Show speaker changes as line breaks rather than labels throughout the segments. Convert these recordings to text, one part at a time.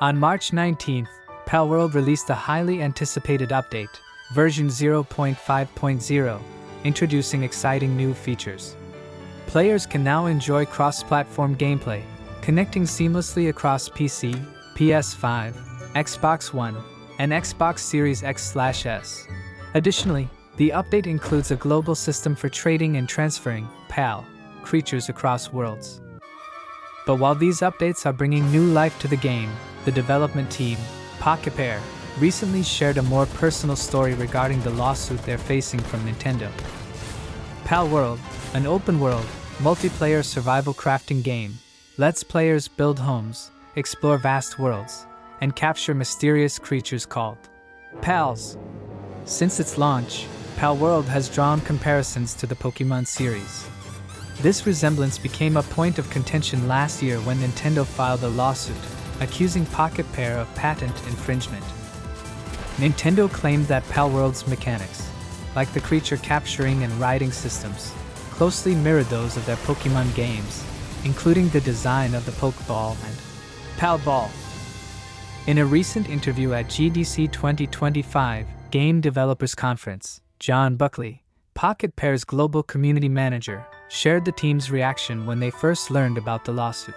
On March 19th, Palworld released a highly anticipated update, version 0.5.0, introducing exciting new features. Players can now enjoy cross-platform gameplay, connecting seamlessly across PC, PS5, Xbox One, and Xbox Series X/S. Additionally, the update includes a global system for trading and transferring PAL creatures across worlds. But while these updates are bringing new life to the game, the development team, Palworld, recently shared a more personal story regarding the lawsuit they're facing from Nintendo. Palworld, an open-world, multiplayer survival crafting game, lets players build homes, explore vast worlds, and capture mysterious creatures called PALs. Since its launch, Palworld has drawn comparisons to the Pokemon series. This resemblance became a point of contention last year when Nintendo filed a lawsuit, accusing Palworld of patent infringement. Nintendo claimed that Palworld's mechanics, like the creature capturing and riding systems, closely mirrored those of their Pokemon games, including the design of the Pokeball and Palball. In a recent interview at GDC 2025 Game Developers Conference, John Buckley, Palworld's global community manager, shared the team's reaction when they first learned about the lawsuit.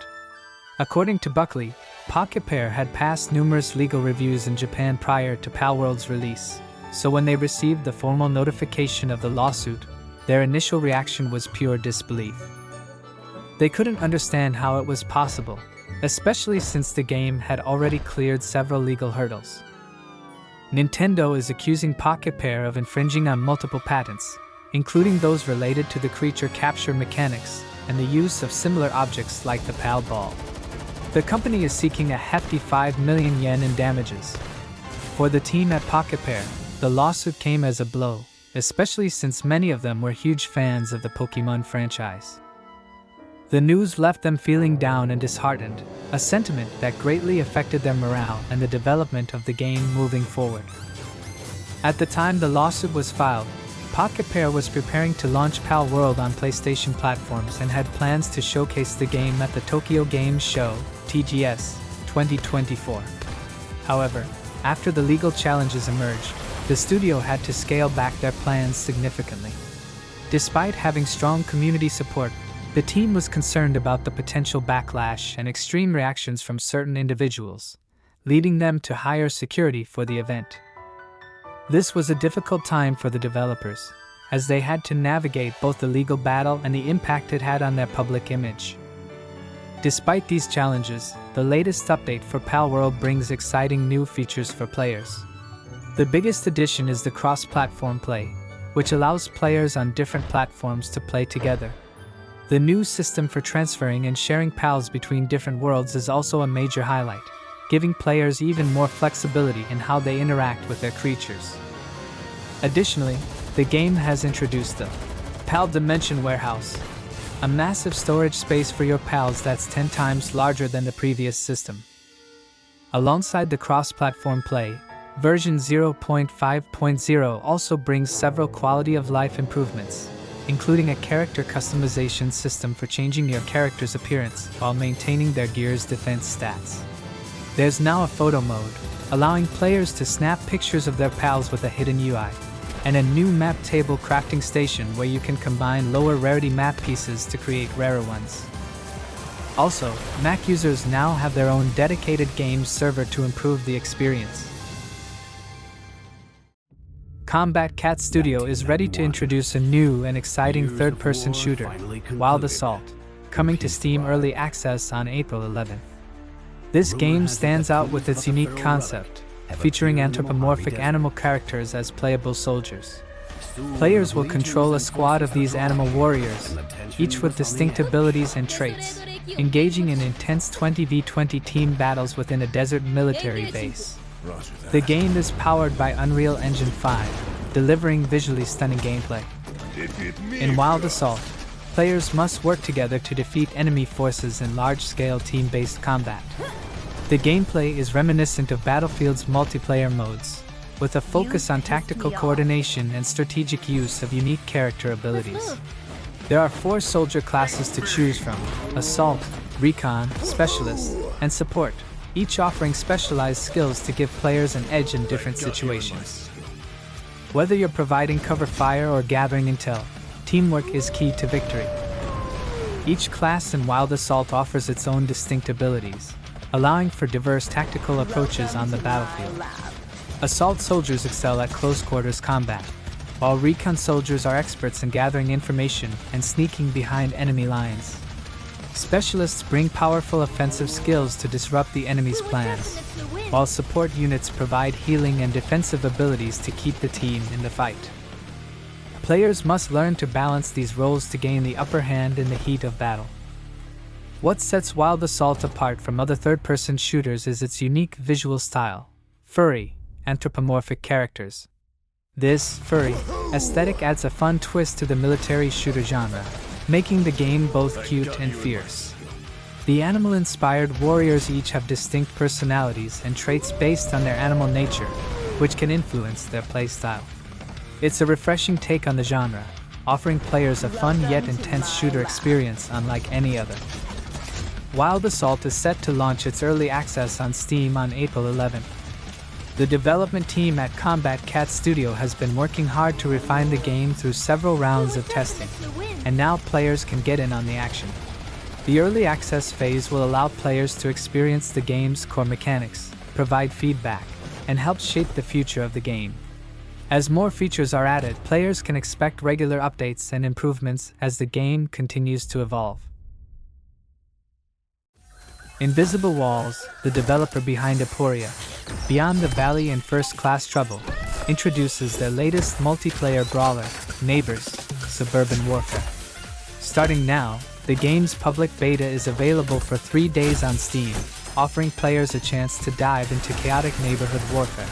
According to Buckley, Palworld had passed numerous legal reviews in Japan prior to Palworld's release, so when they received the formal notification of the lawsuit, their initial reaction was pure disbelief. They couldn't understand how it was possible, especially since the game had already cleared several legal hurdles. Nintendo is accusing Palworld of infringing on multiple patents, including those related to the creature capture mechanics and the use of similar objects like the PAL ball. The company is seeking a hefty 5 million yen in damages. For the team at Palworld, the lawsuit came as a blow, especially since many of them were huge fans of the Pokemon franchise. The news left them feeling down and disheartened, a sentiment that greatly affected their morale and the development of the game moving forward. At the time the lawsuit was filed, Palworld was preparing to launch Palworld on PlayStation platforms and had plans to showcase the game at the Tokyo Game Show, TGS, 2024. However, after the legal challenges emerged, the studio had to scale back their plans significantly. Despite having strong community support, the team was concerned about the potential backlash and extreme reactions from certain individuals, leading them to higher security for the event. This was a difficult time for the developers, as they had to navigate both the legal battle and the impact it had on their public image. Despite these challenges, the latest update for Palworld brings exciting new features for players. The biggest addition is the cross-platform play, which allows players on different platforms to play together. The new system for transferring and sharing PALs between different worlds is also a major highlight, giving players even more flexibility in how they interact with their creatures. Additionally, the game has introduced the PAL Dimension Warehouse, a massive storage space for your PALs that's 10 times larger than the previous system. Alongside the cross-platform play, version 0.5.0 also brings several quality-of-life improvements, including a character customization system for changing your character's appearance while maintaining their gear's defense stats. There's now a photo mode, allowing players to snap pictures of their PALs with a hidden UI, and a new map table crafting station where you can combine lower rarity map pieces to create rarer ones. Also, Mac users now have their own dedicated game server to improve the experience. Combat Cat Studio is ready to introduce a new and exciting third-person shooter, Wild Assault, coming to Steam Early Access on April 11th. This game stands out with its unique concept, featuring anthropomorphic animal characters as playable soldiers. Players will control a squad of these animal warriors, each with distinct abilities and traits, engaging in intense 20v20 team battles within a desert military base. The game is powered by Unreal Engine 5, delivering visually stunning gameplay. In Wild Assault, players must work together to defeat enemy forces in large-scale team-based combat. The gameplay is reminiscent of Battlefield's multiplayer modes, with a focus on tactical coordination and strategic use of unique character abilities. There are 4 soldier classes to choose from: Assault, Recon, Specialist, and Support, each offering specialized skills to give players an edge in different situations. Whether you're providing cover fire or gathering intel, teamwork is key to victory. Each class in Wild Assault offers its own distinct abilities, allowing for diverse tactical approaches on the battlefield. Assault soldiers excel at close-quarters combat, while recon soldiers are experts in gathering information and sneaking behind enemy lines. Specialists bring powerful offensive skills to disrupt the enemy's plans, while support units provide healing and defensive abilities to keep the team in the fight. Players must learn to balance these roles to gain the upper hand in the heat of battle. What sets Wild Assault apart from other third-person shooters is its unique visual style: furry, anthropomorphic characters. This furry aesthetic adds a fun twist to the military shooter genre, making the game both cute and fierce. The animal-inspired warriors each have distinct personalities and traits based on their animal nature, which can influence their playstyle. It's a refreshing take on the genre, offering players a fun yet intense shooter experience unlike any other. Wild Assault is set to launch its early access on Steam on April 11th. The development team at Combat Cat Studio has been working hard to refine the game through several rounds of testing, and now players can get in on the action. The early access phase will allow players to experience the game's core mechanics, provide feedback, and help shape the future of the game. As more features are added, players can expect regular updates and improvements as the game continues to evolve. Invisible Walls, the developer behind Aporia, Beyond the Valley and First Class Trouble, introduces their latest multiplayer brawler, Neighbors, Suburban Warfare. Starting now, the game's public beta is available for 3 days on Steam, offering players a chance to dive into chaotic neighborhood warfare.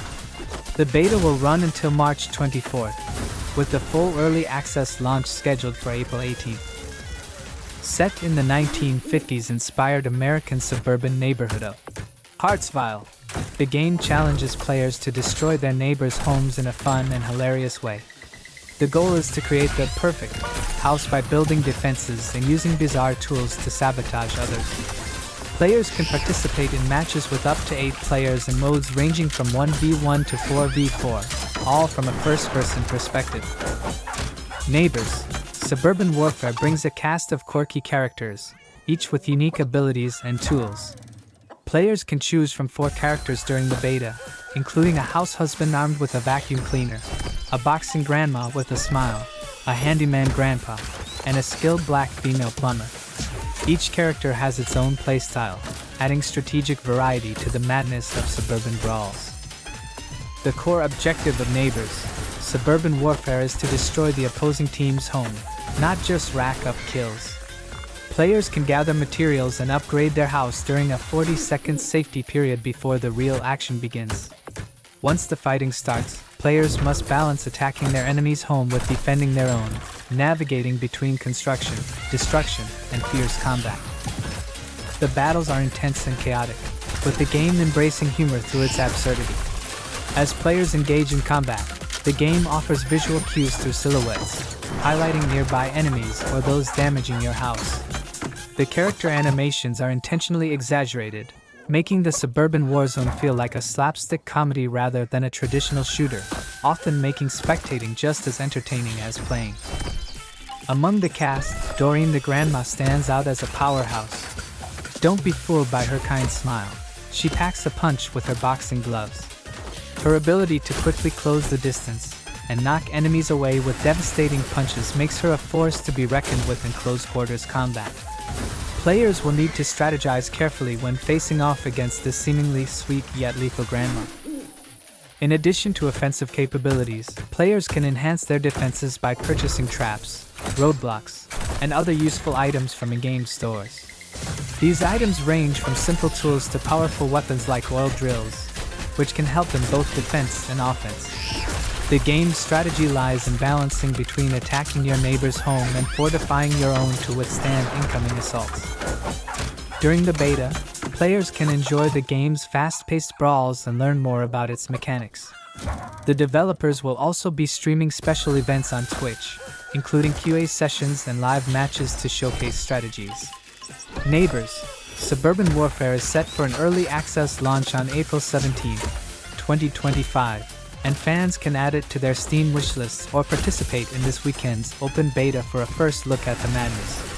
The beta will run until March 24th, with the full early access launch scheduled for April 18th. Set in the 1950s-inspired American suburban neighborhood of Hartsville, the game challenges players to destroy their neighbors' homes in a fun and hilarious way. The goal is to create the perfect house by building defenses and using bizarre tools to sabotage others. Players can participate in matches with up to 8 players in modes ranging from 1v1 to 4v4, all from a first-person perspective. Neighbors, Suburban Warfare brings a cast of quirky characters, each with unique abilities and tools. Players can choose from 4 characters during the beta, including a house husband armed with a vacuum cleaner, a boxing grandma with a smile, a handyman grandpa, and a skilled black female plumber. Each character has its own playstyle, adding strategic variety to the madness of suburban brawls. The core objective of Neighbors, Suburban Warfare is to destroy the opposing team's home, not just rack up kills. Players can gather materials and upgrade their house during a 40-second safety period before the real action begins. Once the fighting starts, players must balance attacking their enemy's home with defending their own, navigating between construction, destruction, and fierce combat. The battles are intense and chaotic, with the game embracing humor through its absurdity. As players engage in combat, the game offers visual cues through silhouettes, highlighting nearby enemies or those damaging your house. The character animations are intentionally exaggerated, making the Suburban Warzone feel like a slapstick comedy rather than a traditional shooter, often making spectating just as entertaining as playing. Among the cast, Doreen the Grandma stands out as a powerhouse. Don't be fooled by her kind smile. She packs a punch with her boxing gloves. Her ability to quickly close the distance and knock enemies away with devastating punches makes her a force to be reckoned with in close-quarters combat. Players will need to strategize carefully when facing off against this seemingly sweet yet lethal grandma. In addition to offensive capabilities, players can enhance their defenses by purchasing traps, roadblocks, and other useful items from in-game stores. These items range from simple tools to powerful weapons like oil drills, which can help in both defense and offense. The game's strategy lies in balancing between attacking your neighbor's home and fortifying your own to withstand incoming assaults. During the beta, players can enjoy the game's fast-paced brawls and learn more about its mechanics. The developers will also be streaming special events on Twitch, including QA sessions and live matches to showcase strategies. Neighbors, Suburban Warfare is set for an early access launch on April 17, 2025, and fans can add it to their Steam wishlists or participate in this weekend's open beta for a first look at the madness.